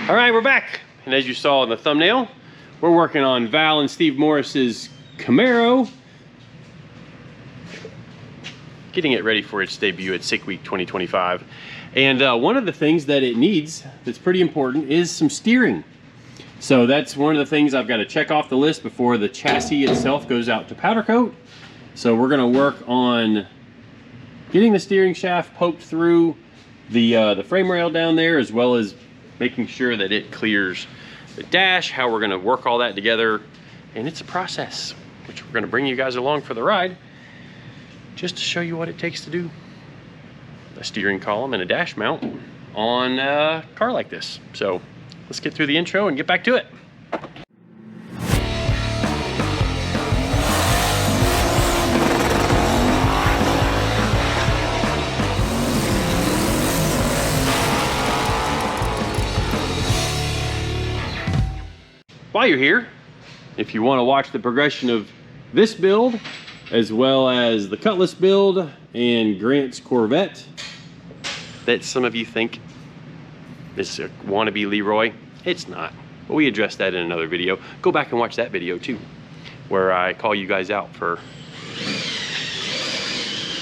All right, we're back. And as you saw in the thumbnail, we're working on Val and Steve Morris's Camaro, getting it ready for its debut at SICK Week 2025. And one of the things that it needs that's pretty important is some steering. So that's one of the things I've got to check off the list before the chassis itself goes out to powder coat. So we're going to work on getting the steering shaft poked through the frame rail down there, as well as making sure that it clears the dash, how we're going to work all that together. And it's a process, which we're going to bring you guys along for the ride, just to show you what it takes to do a steering column and a dash mount on a car like this. So let's get through the intro and get back to it. While you're here, if you want to watch the progression of this build, as well as the Cutlass build and Grant's Corvette that some of you think is a wannabe Leroy, it's not. But we addressed that in another video. Go back and watch that video too, where I call you guys out for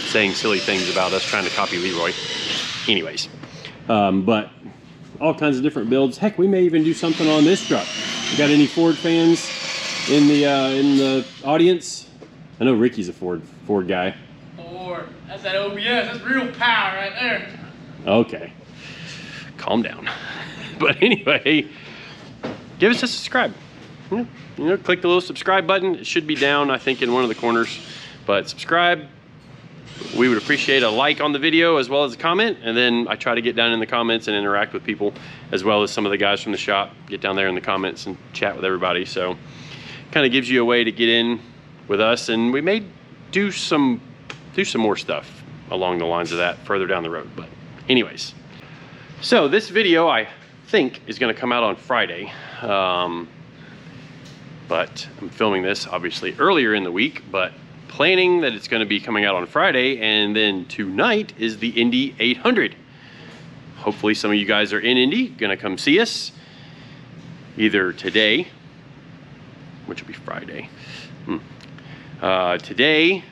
saying silly things about us trying to copy Leroy. Anyways, but all kinds of different builds. Heck, we may even do something on this truck. You got any Ford fans in the audience? I know Ricky's a Ford guy. Ford, that's that OBS. That's real power right there. Okay, calm down. But anyway, give us a subscribe. You know, click the little subscribe button. It should be down, I think, in one of the corners. But subscribe. We would appreciate a like on the video as well as a comment, and then I try to get down in the comments and interact with people, as well as some of the guys from the shop. Get down there in the comments and chat with everybody. So kind of gives you a way to get in with us, and we may do some more stuff along the lines of that further down the road. But anyways, so this video I think is going to come out on Friday, but I'm filming this obviously earlier in the week, but planning that it's going to be coming out on Friday. And then tonight is the Indy 800. Hopefully some of you guys are in Indy, gonna come see us either today, which will be Friday, today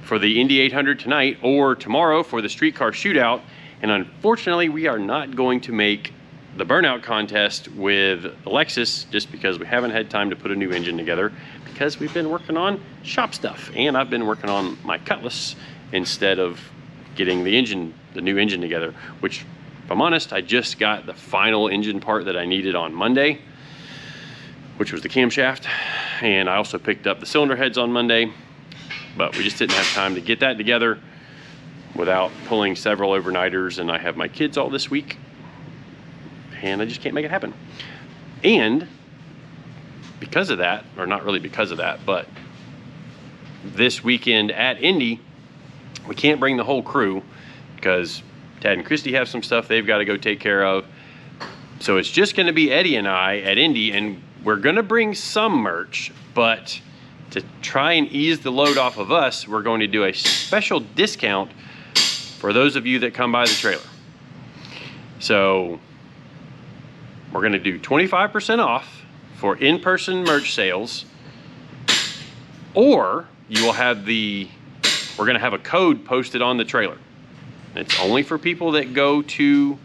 for the Indy 800 tonight, or tomorrow for the streetcar shootout. And unfortunately we are not going to make the burnout contest with Alexis, just because we haven't had time to put a new engine together, because we've been working on shop stuff, and I've been working on my Cutlass instead of getting the new engine together, which, if I'm honest, I just got the final engine part that I needed on Monday, which was the camshaft. And I also picked up the cylinder heads on Monday, but we just didn't have time to get that together without pulling several overnighters, and I have my kids all this week, and I just can't make it happen. And because of that, or not really because of that, but this weekend at Indy, we can't bring the whole crew because Tad and Christy have some stuff they've got to go take care of. So it's just going to be Eddie and I at Indy, and we're going to bring some merch, but to try and ease the load off of us, we're going to do a special discount for those of you that come by the trailer. So we're going to do 25% off for in-person merch sales, or you will have we're going to have a code posted on the trailer. It's only for people that go to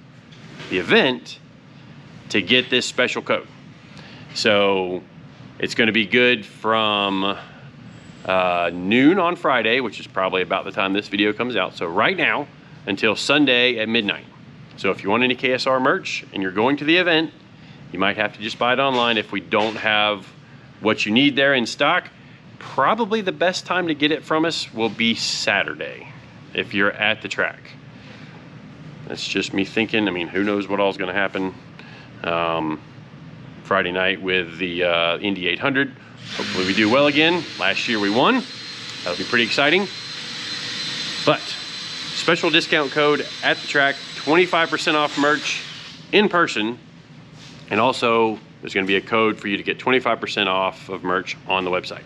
the event to get this special code. So it's going to be good from noon on Friday, which is probably about the time this video comes out. So right now until Sunday at midnight. So if you want any KSR merch and you're going to the event, you might have to just buy it online if we don't have what you need there in stock. Probably the best time to get it from us will be Saturday if you're at the track. That's just me thinking. I mean, who knows what all's going to happen Friday night with the Indy 800. Hopefully we do well again. Last year we won. That'll be pretty exciting. But special discount code at the track, 25% off merch in person. And also, there's going to be a code for you to get 25% off of merch on the website.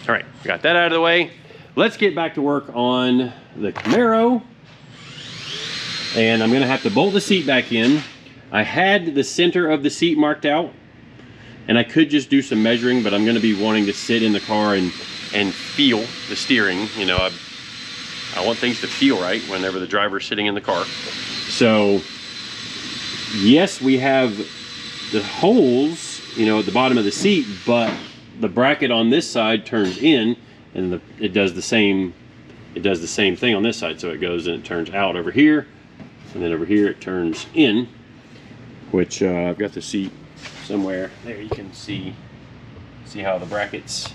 All right, got that out of the way. Let's get back to work on the Camaro. And I'm going to have to bolt the seat back in. I had the center of the seat marked out, and I could just do some measuring, but I'm going to be wanting to sit in the car and feel the steering. You know, I want things to feel right whenever the driver's sitting in the car. So yes, we have the holes, you know, at the bottom of the seat, but the bracket on this side turns in, and it does the same thing on this side. So it goes and it turns out over here, and then over here it turns in, which I've got the seat somewhere there. You can see how the brackets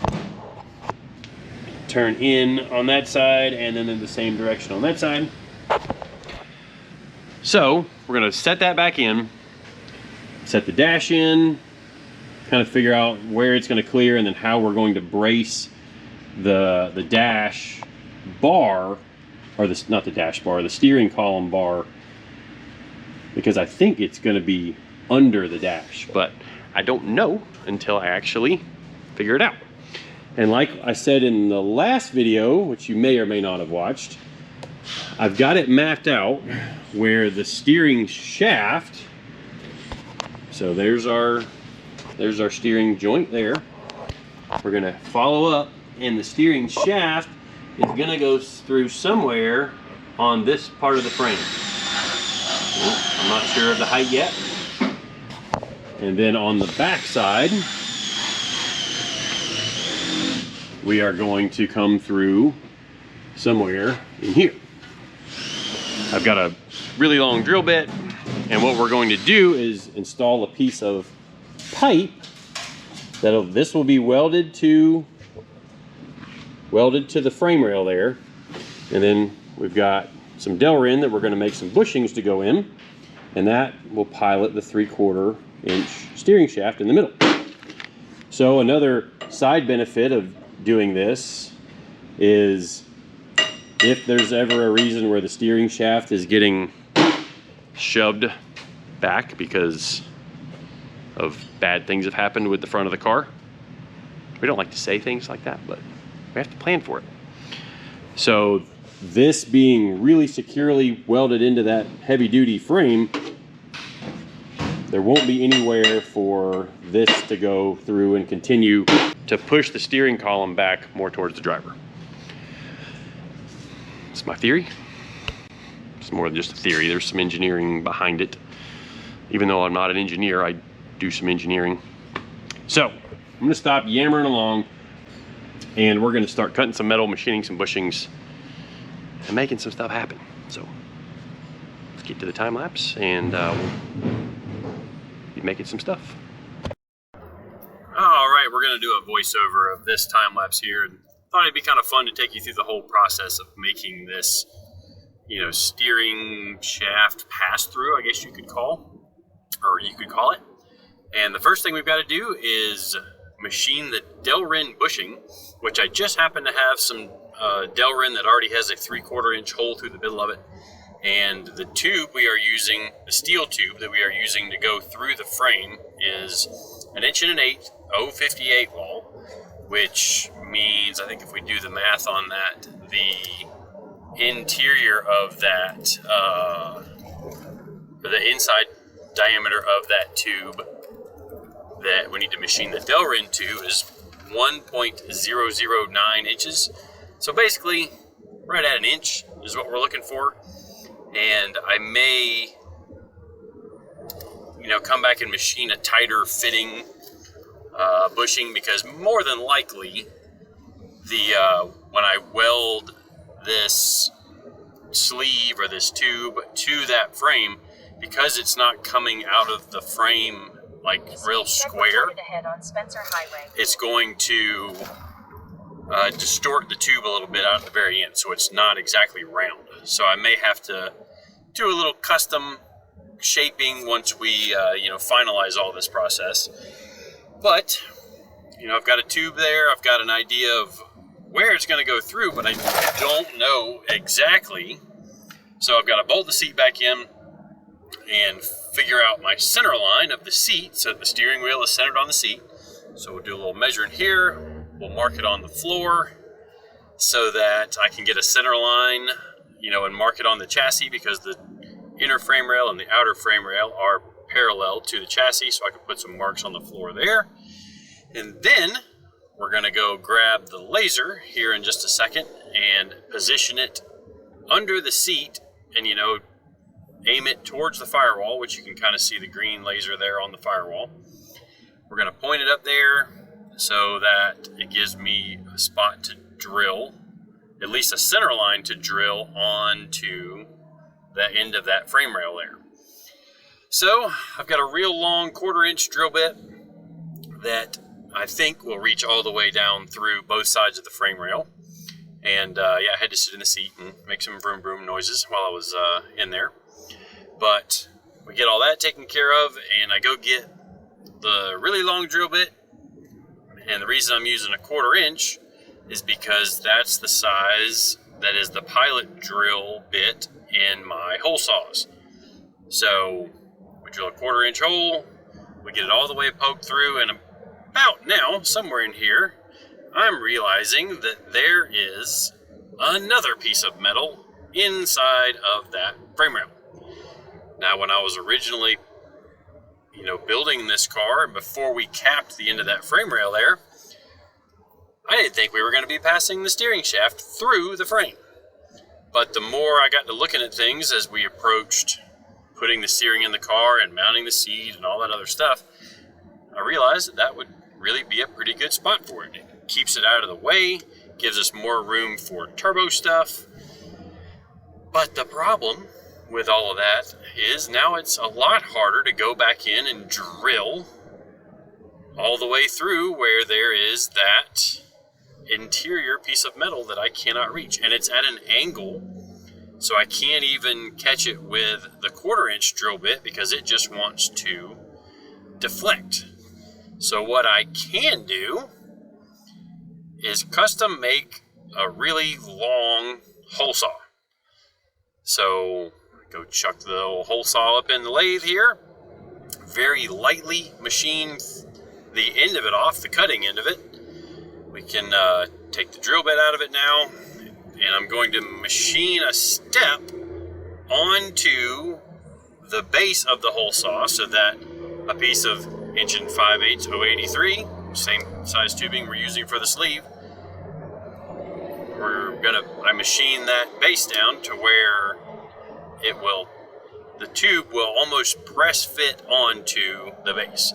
turn in on that side, and then in the same direction on that side. So we're gonna set that back in, set the dash in, kind of figure out where it's going to clear, and then how we're going to brace the dash bar, or not the dash bar, the steering column bar, because I think it's going to be under the dash, but I don't know until I actually figure it out. And like I said in the last video, which you may or may not have watched, I've got it mapped out where the steering shaft, so there's our steering joint there. We're gonna follow up, and the steering shaft is gonna go through somewhere on this part of the frame. I'm not sure of the height yet. And then on the back side, we are going to come through somewhere in here. I've got a really long drill bit, and what we're going to do is install a piece of pipe this will be welded to the frame rail there, and then we've got some Delrin that we're going to make some bushings to go in, and that will pilot the 3/4 inch steering shaft in the middle. So another side benefit of doing this is if there's ever a reason where the steering shaft is getting shoved back because of bad things have happened with the front of the car. We don't like to say things like that, but we have to plan for it. So this being really securely welded into that heavy duty frame, there won't be anywhere for this to go through and continue to push the steering column back more towards the driver. It's my theory. It's more than just a theory. There's some engineering behind it. Even though I'm not an engineer, I do some engineering. So I'm gonna stop yammering along, and we're gonna start cutting some metal, machining some bushings, and making some stuff happen. So let's get to the time lapse, and we'll be making some stuff. All right, we're gonna do a voiceover of this time lapse here, and thought it'd be kind of fun to take you through the whole process of making this, you know, steering shaft pass through, I guess you could call it. And the first thing we've got to do is machine the Delrin bushing, which I just happen to have some Delrin that already has a 3/4 inch hole through the middle of it. And the tube we are using, the steel tube that we are using to go through the frame, is 1 1/8" 058 wall, which means, I think if we do the math on that, the interior of that, or the inside diameter of that tube that we need to machine the Delrin to is 1.009 inches. So basically, right at 1 inch is what we're looking for. And I may, you know, come back and machine a tighter fitting bushing, because more than likely, when I weld this sleeve or this tube to that frame, because it's not coming out of the frame like real square, it's going to distort the tube a little bit out at the very end, so it's not exactly round. So I may have to do a little custom shaping once we you know, finalize all this process. But you know, I've got a tube there, I've got an idea of where it's going to go through, but I don't know exactly. So I've got to bolt the seat back in and figure out my center line of the seat so that the steering wheel is centered on the seat. So we'll do a little measuring here. We'll mark it on the floor so that I can get a center line, you know, and mark it on the chassis, because the inner frame rail and the outer frame rail are parallel to the chassis so I can put some marks on the floor there. And then we're going to go grab the laser here in just a second and position it under the seat and, you know, aim it towards the firewall, which you can kind of see the green laser there on the firewall. We're going to point it up there so that it gives me a spot to drill, at least a center line to drill onto the end of that frame rail there. So I've got a real long 1/4-inch drill bit that I think will reach all the way down through both sides of the frame rail. And yeah, I had to sit in the seat and make some vroom vroom noises while I was in there. But we get all that taken care of, and I go get the really long drill bit. And the reason I'm using a 1/4-inch is because that's the size that is the pilot drill bit in my hole saws. So we drill a 1/4-inch hole, we get it all the way poked through, and about now, somewhere in here, I'm realizing that there is another piece of metal inside of that frame rail. Now, when I was originally, you know, building this car, and before we capped the end of that frame rail there, I didn't think we were going to be passing the steering shaft through the frame. But the more I got to looking at things as we approached putting the steering in the car and mounting the seat and all that other stuff, I realized that that would really be a pretty good spot for it. It keeps it out of the way, gives us more room for turbo stuff. But the problem with all of that is now it's a lot harder to go back in and drill all the way through where there is that interior piece of metal that I cannot reach. And it's at an angle, so I can't even catch it with the 1/4-inch drill bit because it just wants to deflect. So what I can do is custom make a really long hole saw. So go chuck the old hole saw up in the lathe here, very lightly machine the end of it off, the cutting end of it. We can take the drill bit out of it now, and I'm going to machine a step onto the base of the hole saw so that a piece of 1 5/8 083, same size tubing we're using for the sleeve, I machine that base down to where the tube will almost press fit onto the base.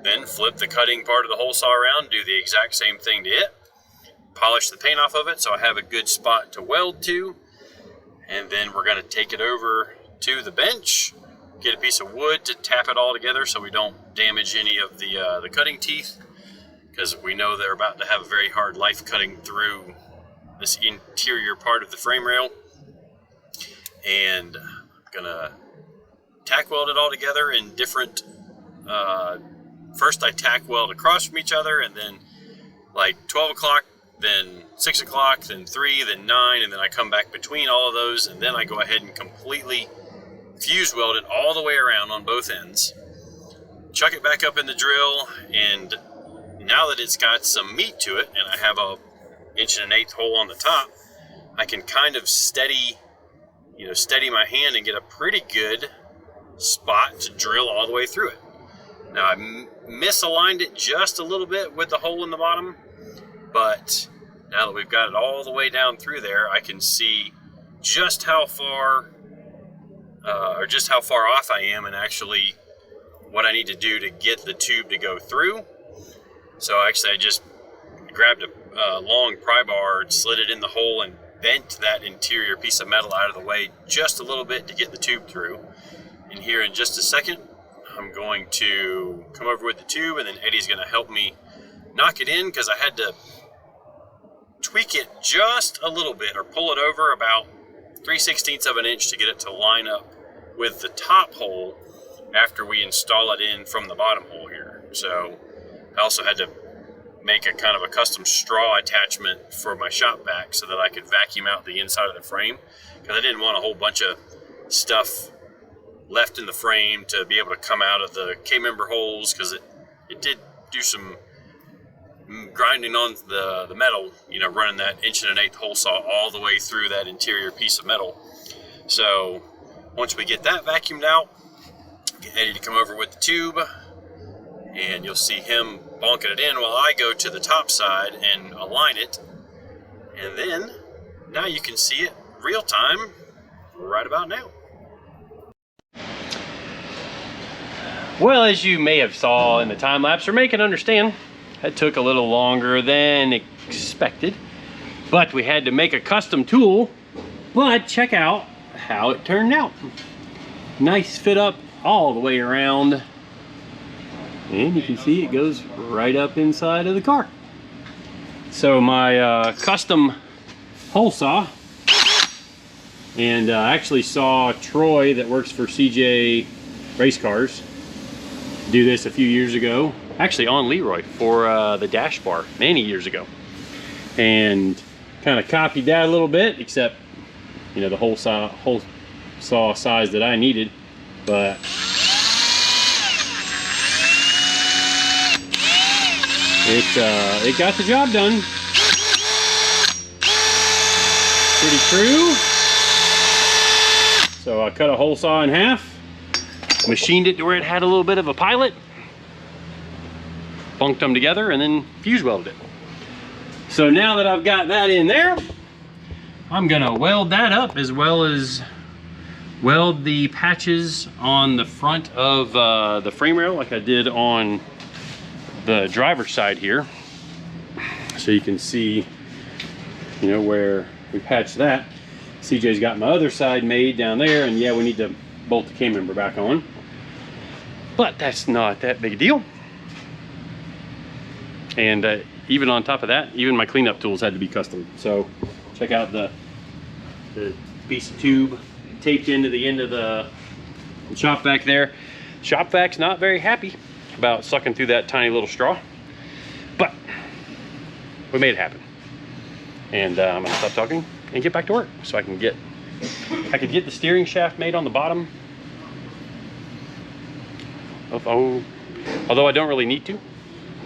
Then flip the cutting part of the hole saw around, do the exact same thing to it, polish the paint off of it so I have a good spot to weld to, and then we're going to take it over to the bench, get a piece of wood to tap it all together so we don't damage any of the cutting teeth, because we know they're about to have a very hard life cutting through this interior part of the frame rail. And I'm going to tack weld it all together in different first I tack weld across from each other, and then like 12 o'clock, then 6 o'clock, then 3, then 9, and then I come back between all of those, and then I go ahead and completely fuse weld it all the way around on both ends, chuck it back up in the drill, and now that it's got some meat to it, and I have a 1 1/8 hole on the top, I can kind of steady my hand and get a pretty good spot to drill all the way through it. Now I misaligned it just a little bit with the hole in the bottom, but now that we've got it all the way down through there, I can see just how far off I am, and actually what I need to do to get the tube to go through. So actually I just grabbed a long pry bar, slid it in the hole, and bent that interior piece of metal out of the way just a little bit to get the tube through. And here in just a second, I'm going to come over with the tube, and then Eddie's going to help me knock it in, because I had to tweak it just a little bit, or pull it over about 3/16 of an inch to get it to line up with the top hole after we install it in from the bottom hole here. So I also had to make a kind of a custom straw attachment for my shop vac so that I could vacuum out the inside of the frame, because I didn't want a whole bunch of stuff left in the frame to be able to come out of the K-member holes, because it did do some grinding on the metal, running that 1 1/8 hole saw all the way through that interior piece of metal. So once we get that vacuumed out, Get Eddie to come over with the tube, and you'll see him bonking it in while I go to the top side and align it. And then, now you can see it real time right about now. Well, as you may have saw in the time lapse, or may can understand, that took a little longer than expected, but we had to make a custom tool. But check out how it turned out. Nice fit up all the way around, and you can see it goes right up inside of the car. So my custom hole saw, and I actually saw Troy that works for CJ Race Cars do this a few years ago, actually on Leroy for the dash bar many years ago, and kind of copied that a little bit, except you know the hole saw size that I needed, but it got the job done. Pretty true. So I cut a hole saw in half, machined it to where it had a little bit of a pilot, bunked them together, and then fuse welded it. So now that I've got that in there, I'm gonna weld that up, as well as weld the patches on the front of the frame rail like I did on the driver's side here. So you can see, you know, where we patched that. CJ's got my other side made down there, and yeah, we need to bolt the cam member back on. But that's not that big a deal. And even on top of that, even my cleanup tools had to be custom. So check out the piece of tube taped into the end of the shop vac there. Shop vac's not very happy about sucking through that tiny little straw, but we made it happen. And I'm gonna stop talking and get back to work so I could get the steering shaft made on the bottom. Although I don't really need to,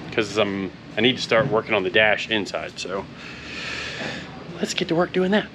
because I need to start working on the dash inside. So let's get to work doing that.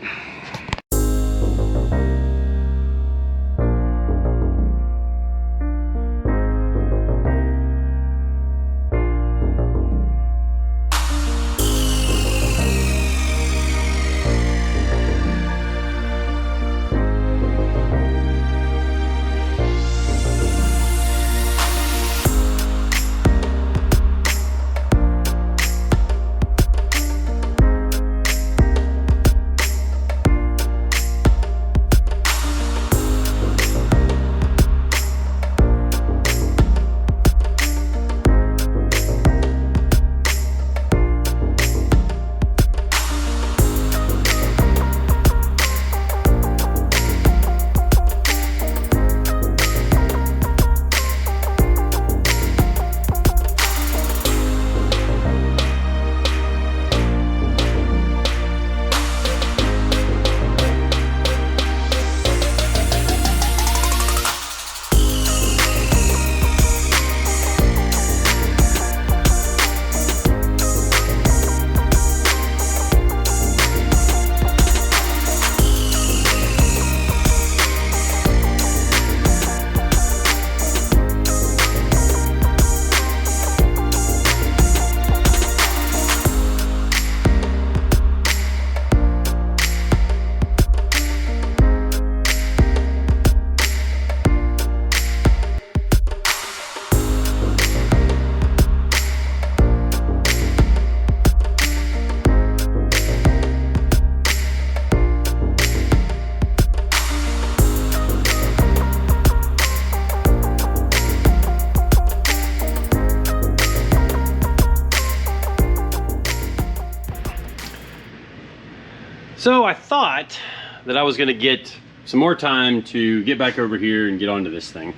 So I thought that I was gonna get some more time to get back over here and get onto this thing.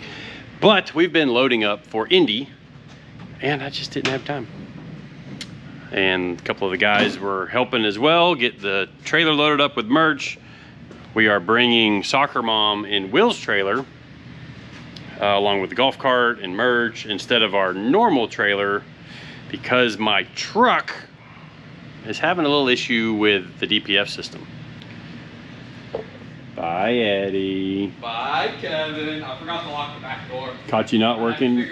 But we've been loading up for Indy, and I just didn't have time. And a couple of the guys were helping as well, get the trailer loaded up with merch. We are bringing Soccer Mom in Will's trailer, along with the golf cart and merch, instead of our normal trailer, because my truck is having a little issue with the DPF system. Bye, Eddie. Bye, Kevin. I forgot to lock the back door. Caught you not working.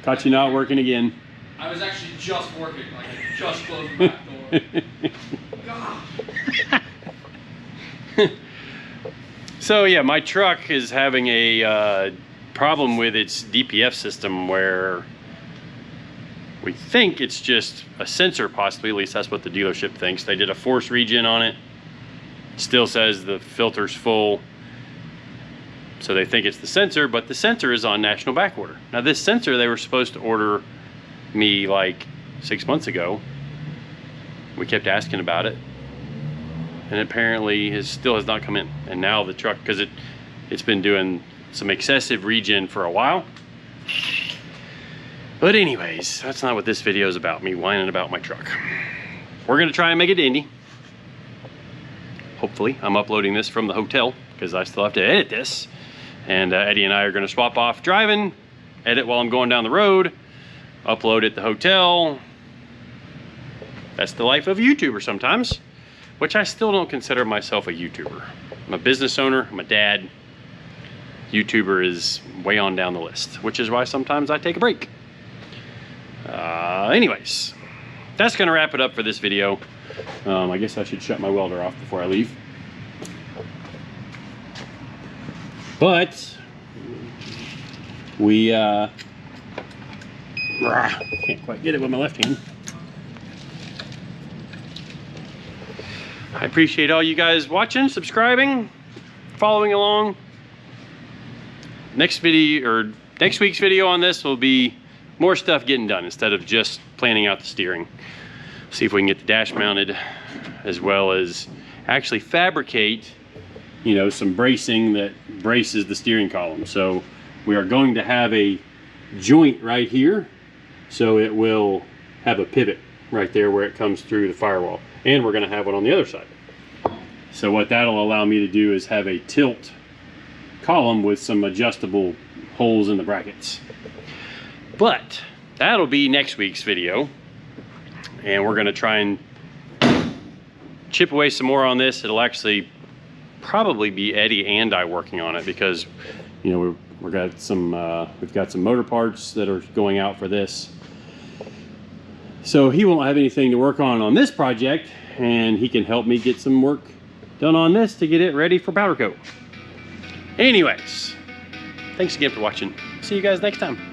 Caught you not working again. I was actually just working. Like, I just closed the back door. So yeah, my truck is having a problem with its DPF system where we think it's just a sensor possibly, at least that's what the dealership thinks. They did a force regen on it. Still says the filter's full. So they think it's the sensor, but the sensor is on national back order. Now this sensor they were supposed to order me like 6 months ago. We kept asking about it. And apparently it still has not come in. And now the truck, because it's been doing some excessive regen for a while. But anyways, that's not what this video is about, me whining about my truck. We're gonna try and make it to Indy. Hopefully, I'm uploading this from the hotel because I still have to edit this. And Eddie and I are gonna swap off driving, edit while I'm going down the road, upload at the hotel. That's the life of a YouTuber sometimes, which I still don't consider myself a YouTuber. I'm a business owner, I'm a dad. YouTuber is way on down the list, which is why sometimes I take a break. Anyways, that's gonna wrap it up for this video. I guess I should shut my welder off before I leave. But we can't quite get it with my left hand. I appreciate all you guys watching, subscribing, following along. Next video, or next week's video on this will be more stuff getting done instead of just planning out the steering. See if we can get the dash mounted, as well as actually fabricate, you know, some bracing that braces the steering column. So we are going to have a joint right here, so it will have a pivot right there where it comes through the firewall, and we're going to have one on the other side. So what that'll allow me to do is have a tilt column with some adjustable holes in the brackets. But that'll be next week's video, and we're going to try and chip away some more on this. It'll actually probably be Eddie and I working on it because, you know, we've got some motor parts that are going out for this. So he won't have anything to work on this project, and he can help me get some work done on this to get it ready for powder coat. Anyways, thanks again for watching. See you guys next time.